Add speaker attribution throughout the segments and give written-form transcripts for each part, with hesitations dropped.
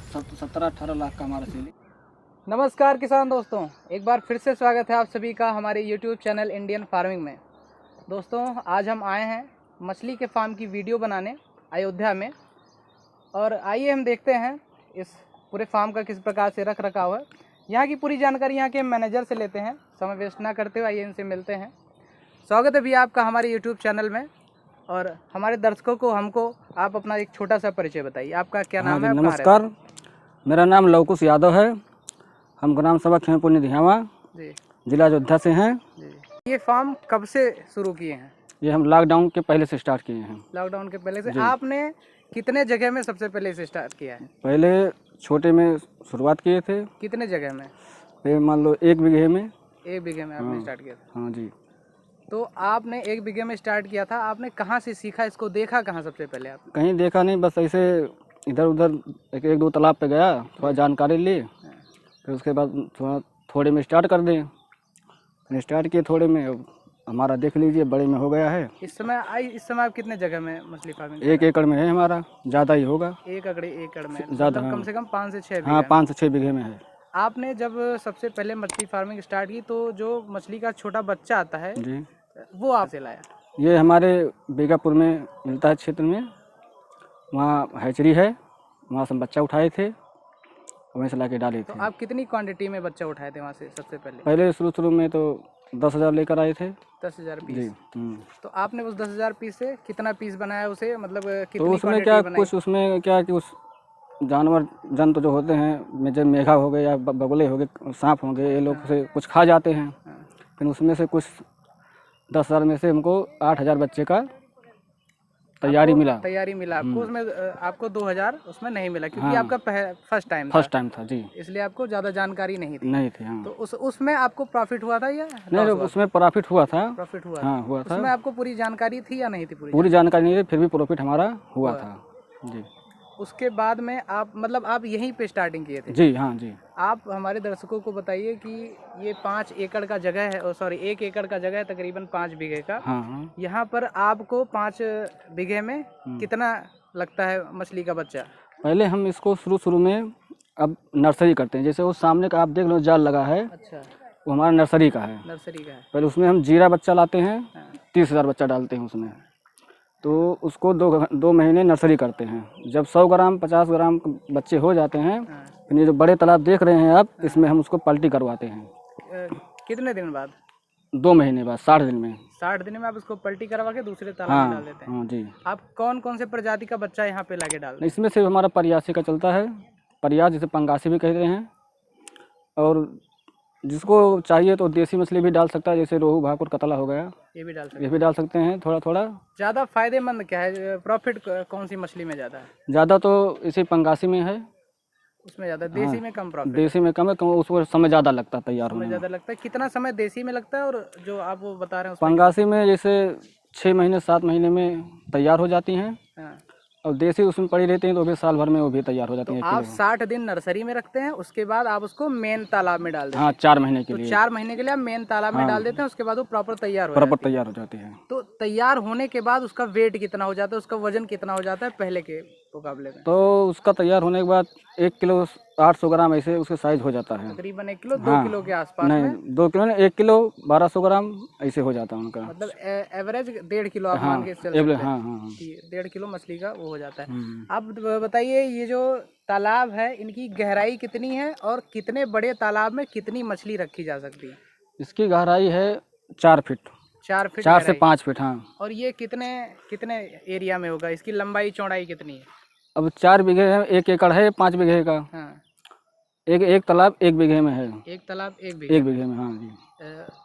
Speaker 1: 17-18 लाख का हमारा सेल।
Speaker 2: नमस्कार किसान दोस्तों, एक बार फिर से स्वागत है आप सभी का हमारे YouTube चैनल इंडियन फार्मिंग में। दोस्तों, आज हम आए हैं मछली के फार्म की वीडियो बनाने अयोध्या में, और आइए हम देखते हैं इस पूरे फार्म का किस प्रकार से रख रखाव है। यहाँ की पूरी जानकारी यहाँ के मैनेजर से लेते हैं। समय वेस्ट ना करते हुए आइए इनसे मिलते हैं। स्वागत है भैया आपका हमारे YouTube चैनल में, और हमारे दर्शकों को हमको आप अपना एक छोटा सा परिचय बताइए। आपका क्या नाम है?
Speaker 1: नमस्कार, मेरा नाम लवकुश यादव है। हम ग्राम सभा खेमपुर निधियावा
Speaker 2: जी,
Speaker 1: जिला अयोध्या से हैं।
Speaker 2: जी। ये फार्म कब से शुरू किए हैं?
Speaker 1: ये हम लॉकडाउन के पहले से स्टार्ट किए हैं।
Speaker 2: लॉकडाउन के पहले से। आपने कितने जगह में सबसे पहले से स्टार्ट किया है?
Speaker 1: पहले छोटे में शुरुआत किए थे।
Speaker 2: कितने जगह में?
Speaker 1: ये मान लो 1 बीघे में।
Speaker 2: 1 बीघे में आपने स्टार्ट किया था?
Speaker 1: हाँ जी।
Speaker 2: तो आपने 1 बीघे में स्टार्ट किया था, आपने कहाँ से सीखा, इसको देखा कहाँ सबसे पहले आप?
Speaker 1: कहीं देखा नहीं, बस ऐसे इधर उधर एक दो तालाब पे गया, थोड़ा जानकारी ली, फिर उसके बाद थोड़े में स्टार्ट कर दें। स्टार्ट किए थोड़े में, अब हमारा देख लीजिए बड़े में हो गया है।
Speaker 2: इस समय आप कितने जगह में मछली फार्मिंग?
Speaker 1: 1 एकड़ में है हमारा, ज़्यादा ही होगा।
Speaker 2: 1 एकड़ में
Speaker 1: ज़्यादा,
Speaker 2: मतलब कम से कम 5 से 6
Speaker 1: हाँ,
Speaker 2: बीघा।
Speaker 1: 5 से 6 बीघे में है।
Speaker 2: आपने जब सबसे पहले मछली फार्मिंग स्टार्ट की तो जो मछली का छोटा बच्चा आता है
Speaker 1: जी,
Speaker 2: वो आपसे लाया?
Speaker 1: ये हमारे बीगापुर में मिलता है क्षेत्र में, वहाँ हैचरी है, वहाँ से हम बच्चा उठाए थे, वहीं से ला के डाले
Speaker 2: तो
Speaker 1: थे।
Speaker 2: आप कितनी क्वांटिटी में बच्चा उठाए थे वहाँ से सबसे पहले?
Speaker 1: पहले शुरू में तो 10,000 लेकर आए थे।
Speaker 2: 10,000
Speaker 1: जी।
Speaker 2: पीस। तो आपने उस 10,000 पीस से कितना पीस बनाया उसे, मतलब
Speaker 1: तो
Speaker 2: कितनी
Speaker 1: उसमें क्या
Speaker 2: बनाई?
Speaker 1: कुछ उसमें क्या कि उस जंतु जो होते हैं, जैसे मेघा हो गए या बगुले हो गए, सांप हो गए, ये लोग से कुछ खा जाते हैं। फिर उसमें से कुछ 10,000 में से हमको 8,000 बच्चे का तैयारी मिला
Speaker 2: आपको। उसमें आपको 2,000 उसमें नहीं मिला क्योंकि आपका फर्स्ट टाइम
Speaker 1: था जी,
Speaker 2: इसलिए आपको ज़्यादा जानकारी नहीं थी।
Speaker 1: हाँ।
Speaker 2: तो उसमें आपको प्रॉफिट हुआ था या
Speaker 1: नहीं, उसमें प्रॉफिट हुआ था।
Speaker 2: प्रॉफिट हुआ?
Speaker 1: हाँ, हुआ था।
Speaker 2: उसमें आपको पूरी जानकारी थी या नहीं थी?
Speaker 1: पूरी जानकारी नहीं थी, फिर भी प्रॉफिट हमारा हुआ था जी।
Speaker 2: उसके बाद में आप मतलब आप यहीं पे स्टार्टिंग किए थे?
Speaker 1: जी, हाँ जी।
Speaker 2: आप हमारे दर्शकों को बताइए कि ये 5 एकड़ का जगह है, सॉरी 1 एकड़ का जगह है, तकरीबन 5 बीघे का।
Speaker 1: हाँ, हाँ।
Speaker 2: यहाँ पर आपको 5 बीघे में कितना लगता है मछली का बच्चा?
Speaker 1: पहले हम इसको शुरू में अब नर्सरी करते हैं। जैसे वो सामने का आप देख लो जाल लगा है,
Speaker 2: अच्छा,
Speaker 1: वो हमारा नर्सरी का है।
Speaker 2: नर्सरी का है।
Speaker 1: पहले उसमें हम जीरा बच्चा लाते हैं, 30,000 बच्चा डालते हैं उसमें। तो उसको 2 महीने नर्सरी करते हैं। जब 100 ग्राम 50 ग्राम बच्चे हो जाते हैं, फिर ये जो बड़े तालाब देख रहे हैं आप, इसमें हम उसको पलटी करवाते हैं।
Speaker 2: कितने दिन बाद?
Speaker 1: 2 महीने बाद, 60 दिन में।
Speaker 2: 60 दिन में आप उसको पलटी करवा के दूसरे तालाब में डाल देते हैं?
Speaker 1: हाँ जी।
Speaker 2: आप कौन कौन से प्रजाति का बच्चा यहाँ पे लाके डालते हैं?
Speaker 1: इसमें से हमारा प्रयासी का चलता है, प्रयास जिसे पंगासी भी कहते हैं, और जिसको चाहिए तो देसी मछली भी डाल सकता है, जैसे रोहू भाकुर कतला हो गया, ये भी डाल सकते हैं थोड़ा थोड़ा।
Speaker 2: ज़्यादा फायदेमंद क्या है, प्रॉफिट कौन सी मछली में ज़्यादा है?
Speaker 1: ज़्यादा तो इसी पंगासी में है,
Speaker 2: उसमें ज़्यादा। देसी में कम प्रॉफिट?
Speaker 1: देसी में कम है, उसको समय ज़्यादा लगता है तैयार होने में।
Speaker 2: ज़्यादा लगता है? कितना समय देसी में लगता है और जो आप वो बता रहे हैं
Speaker 1: पंगासी में जैसे 6 महीने 7 महीने में तैयार हो जाती हैं, और देसी उसमें पड़ी रहती हैं तो भी साल भर में वो भी तैयार हो जाती हैं।
Speaker 2: आप 60 दिन नर्सरी में रखते हैं, उसके बाद आप उसको मेन तालाब में डाल देते हैं?
Speaker 1: हाँ, 4 महीने के लिए।
Speaker 2: 4 महीने के लिए आप मेन तालाब में डाल देते हैं, उसके बाद वो प्रॉपर तैयार हो
Speaker 1: जाती है।
Speaker 2: तो तैयार होने के बाद उसका वेट कितना हो जाता है, उसका वजन कितना हो जाता है पहले के मुकाबले में?
Speaker 1: तो उसका तैयार होने के बाद 1 किलो 800 ग्राम ऐसे उसका साइज हो जाता है।
Speaker 2: तकरीबन 1 किलो 2 किलो के आसपास?
Speaker 1: नहीं, 2 किलो नहीं, 1 किलो 1200 ग्राम ऐसे हो जाता है उनका।
Speaker 2: मतलब एवरेज 1.5 किलो आप मान के चल सकते हैं।
Speaker 1: हाँ।
Speaker 2: 1.5 किलो मछली का वो हो जाता है। अब बताइए, ये जो तालाब है इनकी गहराई कितनी है और कितने बड़े तालाब में कितनी मछली रखी जा सकती है?
Speaker 1: इसकी गहराई है 4 फीट।
Speaker 2: 4 फीट?
Speaker 1: 4 से 5 फीट, हाँ।
Speaker 2: और ये कितने एरिया में होगा? इसकी लंबाई चौड़ाई कितनी है?
Speaker 1: अब 4 बीघे है, 1 एकड़ है 5 बीघे का।
Speaker 2: हाँ।
Speaker 1: एक तालाब 1 बीघे में है।
Speaker 2: एक तालाब 1
Speaker 1: बीघे में, हाँ जी।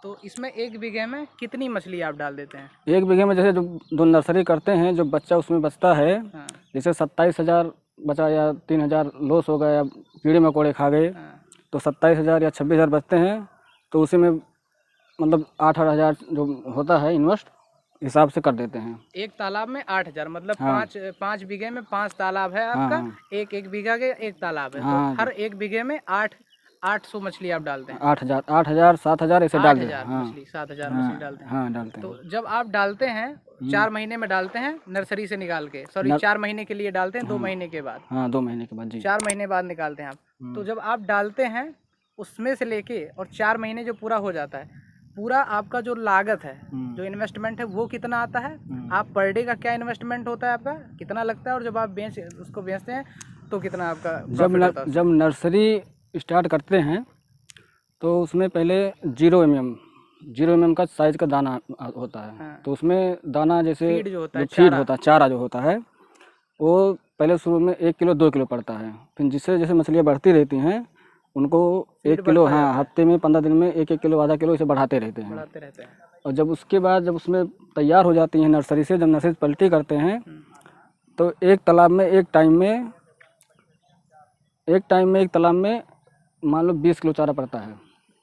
Speaker 2: तो इसमें 1 बीघे में कितनी मछली आप डाल देते हैं?
Speaker 1: 1 बीघे में जैसे जो नर्सरी करते हैं, जो बच्चा उसमें बचता है, जैसे 27,000 बचा या 3,000 लॉस हो गया या कीड़े मकोड़े खा गए, तो 27,000 या 26,000 बचते हैं, तो उसी में मतलब 8,000 जो होता है इन्वेस्ट हिसाब से कर देते हैं।
Speaker 2: एक तालाब में 8,000 मतलब 5 बीघे में 5 तालाब है आपका? एक बीघा के 1 तालाब है, तो हर 1 बीघे में 8 800 मछली आप डालते हैं?
Speaker 1: 8,000 7,000 ऐसे डाल देते हैं।
Speaker 2: 7,000 मछली डालते हैं।
Speaker 1: हाँ डालते हैं।
Speaker 2: तो जब आप डालते हैं 4 महीने में डालते हैं नर्सरी से निकाल के, सॉरी 4 महीने के लिए डालते हैं, 2 महीने के बाद?
Speaker 1: हाँ 2 महीने के बाद जी।
Speaker 2: 4 महीने बाद निकालते हैं आप। तो जब आप डालते हैं उसमें से लेके और 4 महीने जो पूरा हो जाता है, पूरा आपका जो लागत है, जो इन्वेस्टमेंट है, वो कितना आता है? आप पर डे का क्या इन्वेस्टमेंट होता है आपका, कितना लगता है? और जब आप उसको बेचते हैं तो कितना आपका प्रॉफिट होता है?
Speaker 1: जब नर्सरी स्टार्ट करते हैं तो उसमें पहले 0 mm का साइज का दाना होता है।
Speaker 2: हाँ।
Speaker 1: तो उसमें दाना जैसे
Speaker 2: फीड जो होता है,
Speaker 1: फीड होता है, चारा जो होता है, वो पहले शुरू में 1 किलो 2 किलो पड़ता है। फिर जिससे जैसे मछलियाँ बढ़ती रहती हैं उनको 1 किलो, हाँ, हफ्ते में 15 दिन में 1-1 किलो आधा किलो इसे बढ़ाते रहते हैं। और जब उसके बाद जब उसमें तैयार हो जाती हैं नर्सरी से, जब नर्सरी से पलटी करते हैं तो एक तालाब में एक टाइम में मान लो 20 किलो चारा पड़ता है।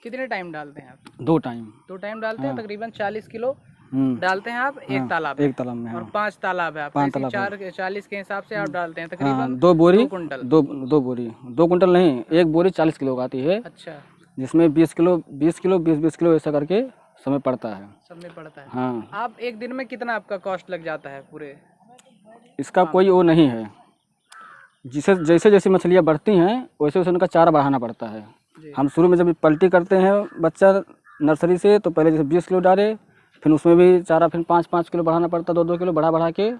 Speaker 2: कितने टाइम डालते हैं आप?
Speaker 1: 2 टाइम
Speaker 2: डालते हैं। तकरीबन 40 किलो
Speaker 1: हम्म,
Speaker 2: डालते हैं आप एक तालाब
Speaker 1: एक तालाब में।
Speaker 2: और
Speaker 1: हाँ।
Speaker 2: 5 तालाब है आप,
Speaker 1: 5 तालाब
Speaker 2: 40 के हिसाब से आप डालते हैं तकरीबन।
Speaker 1: हाँ, 2 बोरी,
Speaker 2: 2 कुंटल।
Speaker 1: 2 कुंटल नहीं, 1 बोरी 40 किलो का आती है।
Speaker 2: अच्छा,
Speaker 1: जिसमें 20 किलो ऐसा करके समय पड़ता है।
Speaker 2: समय पड़ता है।
Speaker 1: हाँ।
Speaker 2: आप एक दिन में कितना आपका कॉस्ट लग जाता है पूरे?
Speaker 1: इसका कोई वो नहीं है, जैसे जैसे मछलियाँ बढ़ती हैं वैसे वैसे उनका चारा बढ़ाना पड़ता है। हम शुरू में जब पलटी करते हैं बच्चा नर्सरी से, तो पहले जैसे 20 किलो डाले, फिर उसमें भी चारा फिर 5-5 किलो बढ़ाना पड़ता, 2-2 किलो बढ़ा के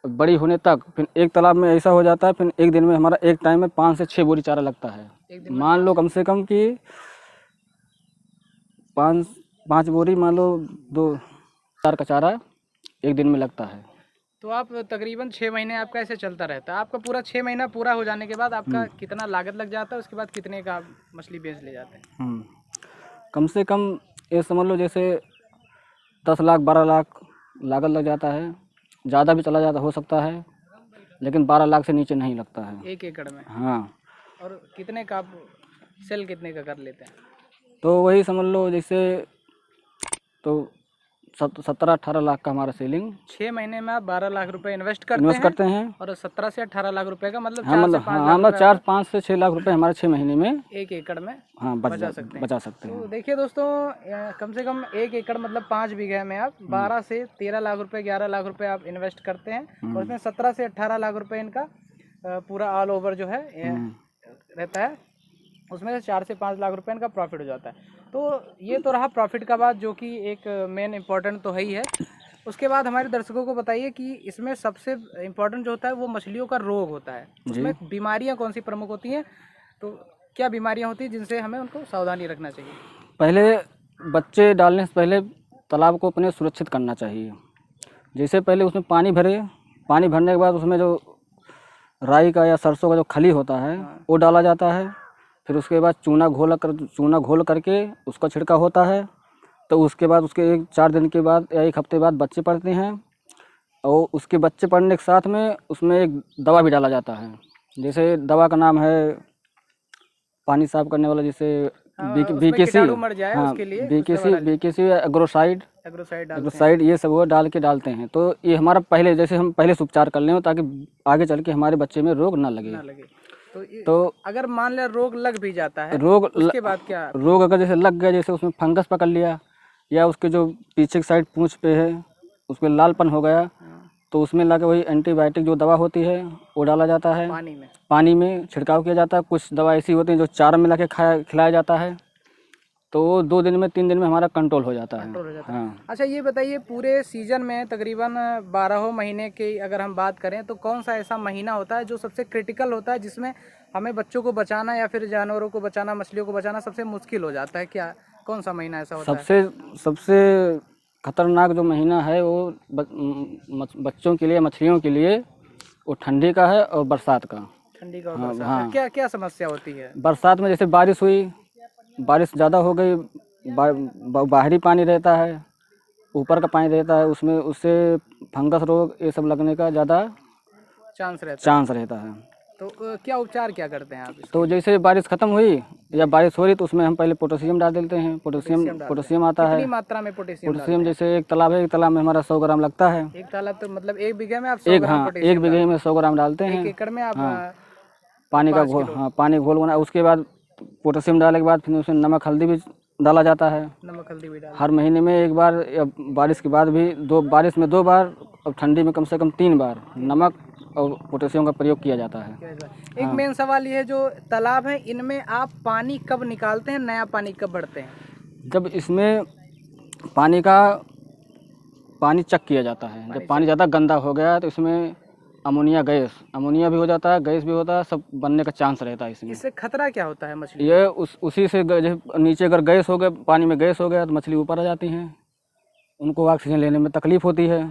Speaker 1: बड़ी होने तक। फिर एक तालाब में ऐसा हो जाता है, फिर एक दिन में हमारा एक टाइम में 5 से 6 बोरी चारा लगता है। मान लो कम से कम कि 5 बोरी, मान लो 2-4 का चारा एक दिन में लगता है।
Speaker 2: तो आप तकरीबन 6 महीने आपका ऐसे चलता रहता है। आपका पूरा 6 महीना पूरा हो जाने के बाद आपका कितना लागत लग जाता है? उसके बाद कितने का आप मछली बेच ले जाते हैं?
Speaker 1: कम से कम ये समझ लो जैसे 10 लाख 12 लाख लागत लग जाता है। ज़्यादा भी चला जाता हो सकता है, लेकिन 12 लाख से नीचे नहीं लगता है
Speaker 2: 1 एकड़ में।
Speaker 1: हाँ।
Speaker 2: और कितने का आप सेल कितने का कर लेते हैं?
Speaker 1: तो वही समझ लो जैसे तो 17-18 लाख का हमारा सेलिंग।
Speaker 2: 6 महीने में आप 12 लाख रुपए इन्वेस्ट करते हैं और 17 से 18 लाख रुपए का मतलब
Speaker 1: 4-5 से 6 लाख रुपए हमारे 6 महीने में
Speaker 2: 1 एकड़ में
Speaker 1: हाँ बचा सकते हैं।
Speaker 2: तो देखिए दोस्तों, कम से कम 1 एकड़ मतलब 5 बीघे में आप 12 से 13 लाख रुपए 11 लाख रुपए आप इन्वेस्ट करते हैं और उसमें 17 से 18 लाख रुपए इनका पूरा ऑल ओवर जो है रहता है। उसमें से 4 से 5 लाख रुपए इनका प्रॉफिट हो जाता है। तो ये तो रहा प्रॉफिट का बात, जो कि एक मेन इम्पोर्टेंट तो है ही है। उसके बाद हमारे दर्शकों को बताइए कि इसमें सबसे इम्पोर्टेंट जो होता है वो मछलियों का रोग होता है। उसमें बीमारियां कौन सी प्रमुख होती हैं? तो क्या बीमारियां होती हैं जिनसे हमें उनको सावधानी रखना चाहिए?
Speaker 1: पहले बच्चे डालने से पहले तालाब को अपने सुरक्षित करना चाहिए। जैसे पहले उसमें पानी भरने के बाद उसमें जो राई का या सरसों का जो खली होता है वो डाला जाता है। फिर उसके बाद चूना घोल करके उसका छिड़काव होता है। तो उसके बाद उसके 4 दिन के बाद या 1 हफ्ते बाद बच्चे पड़ते हैं और उसके बच्चे पड़ने के साथ में उसमें एक दवा भी डाला जाता है। जैसे दवा का नाम है पानी साफ करने वाला, जैसे बीकेसी एग्रोसाइड, ये सब वो डालते हैं। तो ये हमारा जैसे हम पहले से उपचार कर लें ताकि आगे चल के हमारे बच्चे में रोग ना लगे। तो
Speaker 2: अगर मान लिया रोग लग भी जाता है, उसके बाद क्या?
Speaker 1: रोग अगर जैसे लग गया, जैसे उसमें फंगस पकड़ लिया या उसके जो पीछे की साइड पूंछ पे है उसमें लालपन हो गया, तो उसमें लाके वही एंटीबायोटिक जो दवा होती है वो डाला जाता है। पानी में छिड़काव किया जाता है। कुछ दवा ऐसी होती है जो चारा में लाके खिलाया जाता है। तो 2 दिन में 3 दिन में हमारा कंट्रोल हो जाता है। हाँ।
Speaker 2: अच्छा, ये बताइए पूरे सीजन में तकरीबन 12 महीने की अगर हम बात करें तो कौन सा ऐसा महीना होता है जो सबसे क्रिटिकल होता है, जिसमें हमें बच्चों को बचाना या फिर जानवरों को बचाना, मछलियों को बचाना सबसे मुश्किल हो जाता है? क्या कौन सा महीना ऐसा होता है?
Speaker 1: सबसे खतरनाक जो महीना है वो बच्चों के लिए, मछलियों के लिए, वो ठंडी का है और बरसात का।
Speaker 2: ठंडी का और बरसात का। क्या क्या समस्या होती है
Speaker 1: बरसात में? जैसे बारिश ज़्यादा हो गई, बाहरी पानी रहता है, ऊपर का पानी रहता है, उससे फंगस रोग ये सब लगने का ज़्यादा चांस रहता है।
Speaker 2: तो क्या उपचार क्या करते हैं आप?
Speaker 1: तो जैसे बारिश खत्म हुई या बारिश हो रही तो उसमें हम पहले पोटेशियम डाल देते हैं। पोटेशियम आता है।
Speaker 2: कितनी मात्रा में
Speaker 1: पोटेशियम? जैसे एक तालाब में हमारा 100 ग्राम लगता है।
Speaker 2: एक तालाब तो मतलब 1 बीघे में आप 100 ग्राम पोटेशियम?
Speaker 1: 1 बीघे में 100 ग्राम डालते हैं।
Speaker 2: 1 एकड़ में आप?
Speaker 1: पानी घोल बना। उसके बाद पोटेशियम डालने के बाद फिर उसमें नमक हल्दी भी डाला जाता है।
Speaker 2: नमक हल्दी भी डाल
Speaker 1: हर महीने में एक बार, या बारिश के बाद भी बारिश में 2 बार और ठंडी में कम से कम 3 बार नमक और पोटेशियम का प्रयोग किया जाता है।
Speaker 2: एक मेन सवाल ये है, जो तालाब है इनमें आप पानी कब निकालते हैं, नया पानी कब भरते हैं?
Speaker 1: जब इसमें पानी चेक किया जाता है। जब पानी ज़्यादा गंदा हो गया तो इसमें अमोनिया भी हो जाता है, गैस भी होता है, सब बनने का चांस रहता है इसमें।
Speaker 2: इससे खतरा क्या होता है मछली?
Speaker 1: ये उसी से नीचे अगर गैस हो गया, पानी में गैस हो गया तो मछली ऊपर आ जाती हैं, उनको ऑक्सीजन लेने में तकलीफ होती है,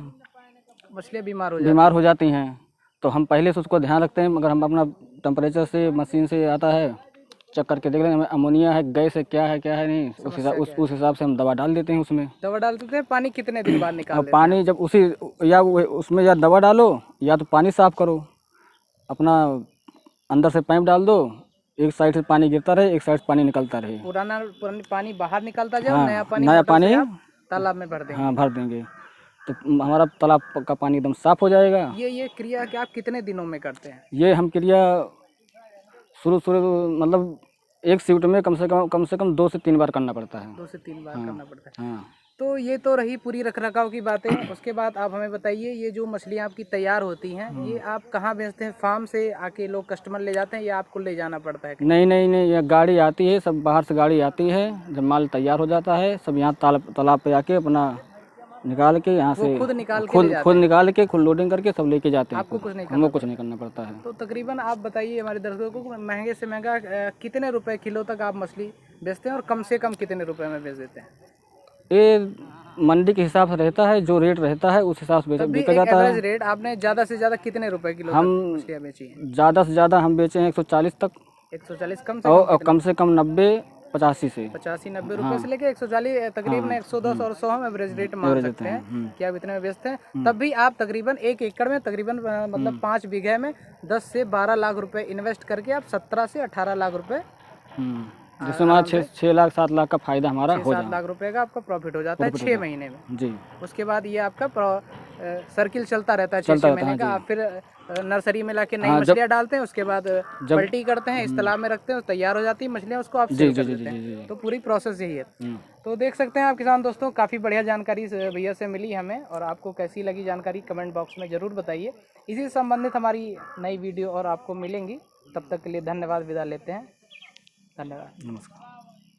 Speaker 2: मछलियाँ बीमार हो जाती हैं।
Speaker 1: तो हम पहले से उसको ध्यान रखते हैं। मगर हम अपना टेम्परेचर से मशीन से आता है, चेक करके देख लेंगे अमोनिया है, गैस है, क्या है नहीं, उस हिसाब से हम दवा डाल देते हैं उसमें।
Speaker 2: दवा डाल देते हैं। पानी कितने दिन बाद निकाल लेते हैं?
Speaker 1: पानी जब उसमें या दवा डालो या तो पानी साफ करो, अपना अंदर से पाइप डाल दो, एक साइड से पानी गिरता रहे, एक साइड से पानी निकलता रहे।
Speaker 2: पुराना पानी बाहर निकलता जाए,
Speaker 1: हाँ,
Speaker 2: नया पानी तालाब में भर देंगे।
Speaker 1: हाँ, भर देंगे तो हमारा तालाब का पानी एकदम साफ हो जाएगा।
Speaker 2: ये क्रिया क्या आप कितने दिनों में करते हैं?
Speaker 1: ये हम क्रिया शुरू मतलब एक शिफ्ट में कम से कम 2 से 3 बार करना पड़ता है।
Speaker 2: 2 से 3 बार करना पड़ता है।
Speaker 1: हाँ।
Speaker 2: तो ये तो रही पूरी रखरखाव की बातें। उसके बाद आप हमें बताइए, ये जो मछलियाँ आपकी तैयार होती हैं, ये आप कहाँ बेचते हैं? फार्म से आके लोग कस्टमर ले जाते हैं या आपको ले जाना पड़ता है?
Speaker 1: नहीं, ये गाड़ी आती है, सब बाहर से गाड़ी आती है। जब माल तैयार हो जाता है, सब यहाँ तालाब पे आके अपना निकाल के यहाँ से
Speaker 2: खुद निकाल
Speaker 1: के खुद लोडिंग करके सब लेके जाते हैं।
Speaker 2: आपको कुछ नहीं
Speaker 1: हमको कुछ नहीं करना पड़ता है।
Speaker 2: तो तकरीबन आप बताइए हमारे दर्शकों को, महंगे से महंगा कितने रुपए किलो तक आप मछली बेचते हैं और कम से कम कितने रुपए में बेच देते हैं?
Speaker 1: ये मंडी के हिसाब से रहता है, जो रेट रहता है उस हिसाब से बेचा जाता है।
Speaker 2: रेट आपने ज़्यादा से ज़्यादा कितने रुपए किलो
Speaker 1: हम
Speaker 2: मछलियाँ बेची हैं?
Speaker 1: ज़्यादा से ज़्यादा हम बेचे हैं 140 तक।
Speaker 2: 140
Speaker 1: कम से कम 90-85 से
Speaker 2: 85-90 रुपए से लेके 140 तकरीबन 110 और 100 हम एवरेज रेट मान सकते हैं कि आप इतने में बेचते हैं। तब भी आप तकरीबन 1 एकड़ में तकरीबन मतलब 5 बीघे में 10 से 12 लाख रुपए इन्वेस्ट करके आप 17 से 18 लाख रुपए,
Speaker 1: जिसमें हमारा 6 लाख 7 लाख का फायदा हमारा हो जाता है।
Speaker 2: 7 लाख रुपए का आपका प्रॉफिट हो जाता है 6 महीने में
Speaker 1: जी।
Speaker 2: उसके बाद ये आपका सर्किल चलता रहता है 6 महीने का। आप फिर नर्सरी में लाके नई मछलियाँ डालते हैं, उसके बाद पलटी करते हैं, इस तालाब में रखते हैं, तैयार हो जाती है मछलियाँ, उसको आप सेल कर देते हैं। तो पूरी प्रोसेस यही है। तो देख सकते हैं आप किसान दोस्तों, काफ़ी बढ़िया जानकारी भैया से मिली हमें, और आपको कैसी लगी जानकारी कमेंट बॉक्स में ज़रूर बताइए। इसी से संबंधित हमारी नई वीडियो और आपको मिलेंगी। तब तक के लिए धन्यवाद, विदा लेते हैं। धन्यवाद,
Speaker 1: नमस्कार।